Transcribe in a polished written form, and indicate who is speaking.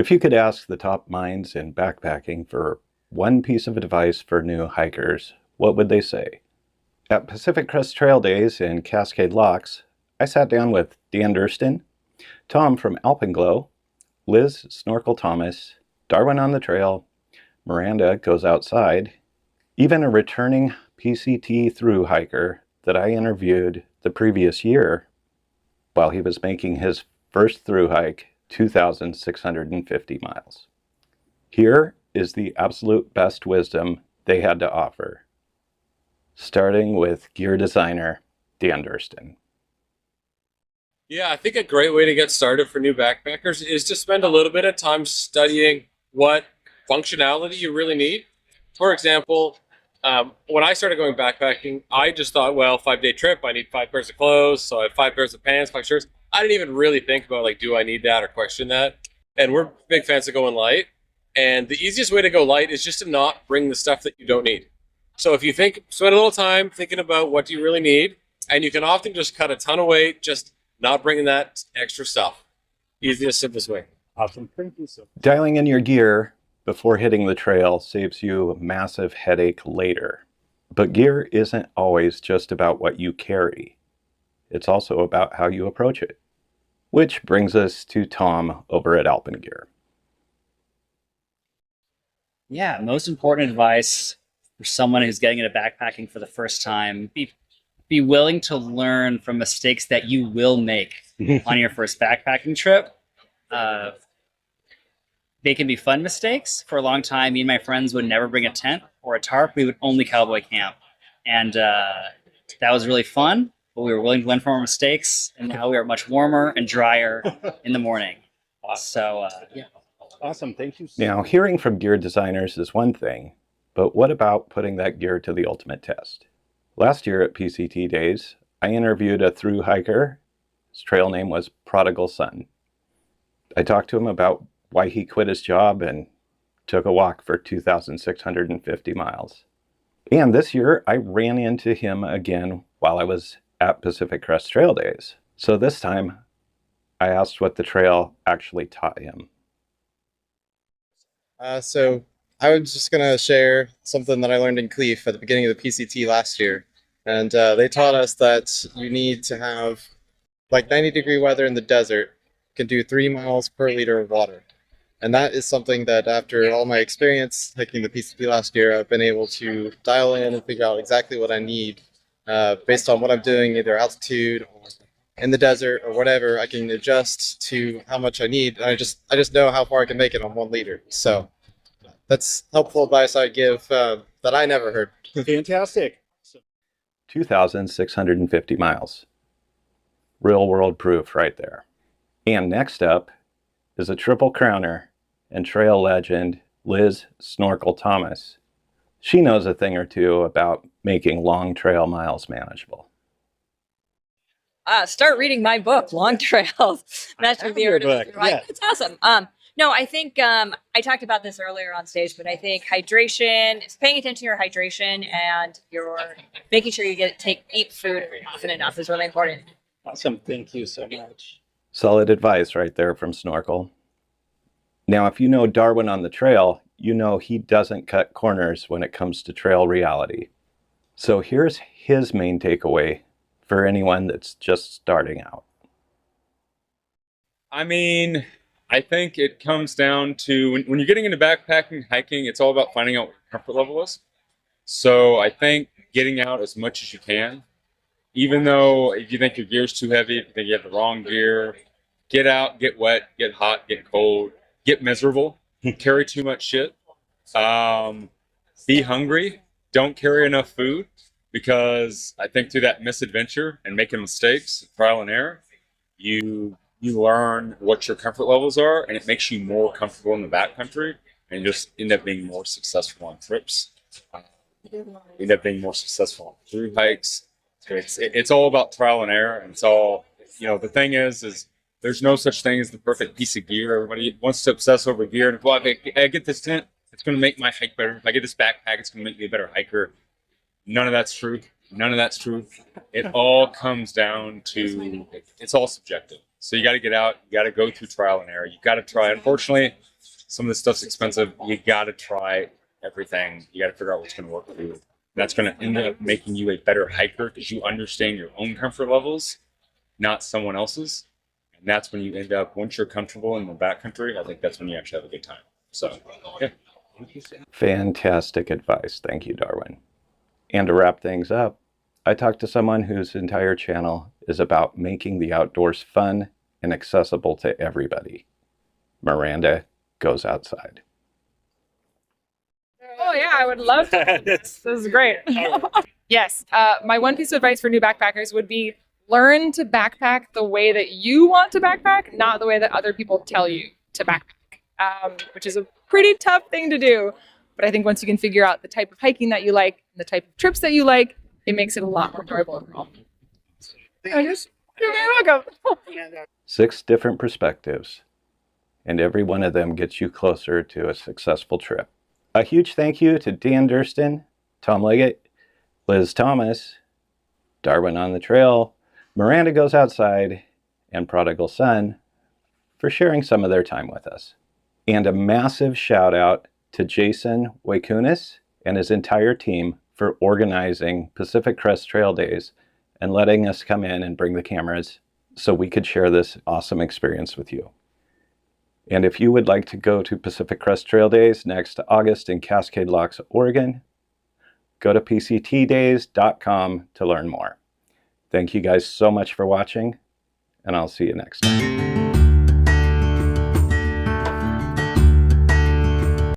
Speaker 1: If you could ask the top minds in backpacking for one piece of advice for new hikers, what would they say? At Pacific Crest Trail Days in Cascade Locks, I sat down with Dan Durston, Tom from Alpenglow, Liz Snorkel Thomas, Darwin on the trail, Miranda goes outside, even a returning PCT Thru-Hiker that I interviewed the previous year while he was making his first thru-hike 2,650 miles. Here is the absolute best wisdom they had to offer, starting with gear designer Dan Durston.
Speaker 2: Yeah, I think a great way to get started for new backpackers is to spend a little bit of time studying what functionality you really need. For example, when I started going backpacking, I just thought, well, 5-day trip, I need 5 pairs of clothes, so I have 5 pairs of pants, 5 shirts. I didn't even really think about, like, do I need that or question that? And we're big fans of going light. And the easiest way to go light is just to not bring the stuff that you don't need. So if you spend a little time thinking about what do you really need, and you can often just cut a ton of weight, just not bringing that extra stuff. Easiest, simplest way.
Speaker 3: Awesome. Thank you so much.
Speaker 1: Dialing in your gear before hitting the trail saves you a massive headache later. But gear isn't always just about what you carry. It's also about how you approach it. Which brings us to Tom over at Alpengear.
Speaker 4: Yeah, most important advice for someone who's getting into backpacking for the first time, be willing to learn from mistakes that you will make on your first backpacking trip. They can be fun mistakes. For a long time, me and my friends would never bring a tent or a tarp. We would only cowboy camp. And that was really fun, but we were willing to learn from our mistakes. And now we are much warmer and drier in the morning. So, yeah.
Speaker 3: Awesome. Thank you.
Speaker 1: Now, hearing from gear designers is one thing, but what about putting that gear to the ultimate test? Last year at PCT Days, I interviewed a thru-hiker. His trail name was Prodigal Son. I talked to him about why he quit his job and took a walk for 2,650 miles. And this year, I ran into him again while I was at Pacific Crest Trail Days. So this time, I asked what the trail actually taught him.
Speaker 5: So I was just going to share something that I learned in Cleef at the beginning of the PCT last year. And they taught us that you need to have, like, 90-degree weather in the desert, can do 3 miles per liter of water. And that is something that after all my experience hiking the PCT last year, I've been able to dial in and figure out exactly what I need based on what I'm doing, either altitude or in the desert or whatever. I can adjust to how much I need. And I just know how far I can make it on 1 liter. So that's helpful advice I give that I never heard.
Speaker 3: Fantastic.
Speaker 1: 2,650 miles. Real world proof right there. And next up is a triple crowner and trail legend, Liz Snorkel Thomas. She knows a thing or two about making long trail miles manageable.
Speaker 6: Start reading my book, Long Trails. Master the Art of
Speaker 3: book.
Speaker 6: Right.
Speaker 3: Yeah.
Speaker 6: It's awesome. No, I think I talked about this earlier on stage, but I think hydration is paying attention to your hydration and you're making sure you eat food often enough is really important.
Speaker 3: Awesome. Thank you so much.
Speaker 1: Solid advice right there from Snorkel. Now, if you know Darwin on the trail, you know he doesn't cut corners when it comes to trail reality. So here's his main takeaway for anyone that's just starting out.
Speaker 7: I mean, I think it comes down to when you're getting into backpacking, hiking, it's all about finding out what your comfort level is. So I think getting out as much as you can, even though if you think your gear's too heavy, if you think you have the wrong gear, get out, get wet, get hot, get cold, get miserable, carry too much shit, be hungry, don't carry enough food, because I think through that misadventure and making mistakes, trial and error, you learn what your comfort levels are, and it makes you more comfortable in the backcountry, and just end up being more successful on trips. End up being more successful on through hikes. So it's all about trial and error, and it's all, the thing is there's no such thing as the perfect piece of gear. Everybody wants to obsess over gear, and if I get this tent, it's going to make my hike better. If I get this backpack, it's going to make me a better hiker. None of that's true. None of that's true. It all comes down to, it's all subjective. So you got to get out, you got to go through trial and error. You got to try. Unfortunately, some of this stuff's expensive. You got to try everything. You got to figure out what's going to work for you. That's going to end up making you a better hiker because you understand your own comfort levels, not someone else's. And that's when you end up, once you're comfortable in the backcountry, I think that's when you actually have a good time. So, yeah.
Speaker 1: Fantastic advice. Thank you, Darwin. And to wrap things up, I talked to someone whose entire channel is about making the outdoors fun and accessible to everybody. Miranda goes outside.
Speaker 8: Oh yeah, I would love to. This is great. Yes, my one piece of advice for new backpackers would be learn to backpack the way that you want to backpack, not the way that other people tell you to backpack, which is a pretty tough thing to do. But I think once you can figure out the type of hiking that you like, and the type of trips that you like, it makes it a lot more enjoyable overall. You're welcome.
Speaker 1: 6 different perspectives, and every one of them gets you closer to a successful trip. A huge thank you to Dan Durston, Tom Liggett, Liz Thomas, Darwin on the Trail, Miranda Goes Outside, and Prodigal Son for sharing some of their time with us. And a massive shout out to Jason Waicunas and his entire team for organizing Pacific Crest Trail Days and letting us come in and bring the cameras so we could share this awesome experience with you. And if you would like to go to Pacific Crest Trail Days next August in Cascade Locks, Oregon, go to PCTdays.com to learn more. Thank you guys so much for watching, and I'll see you next time.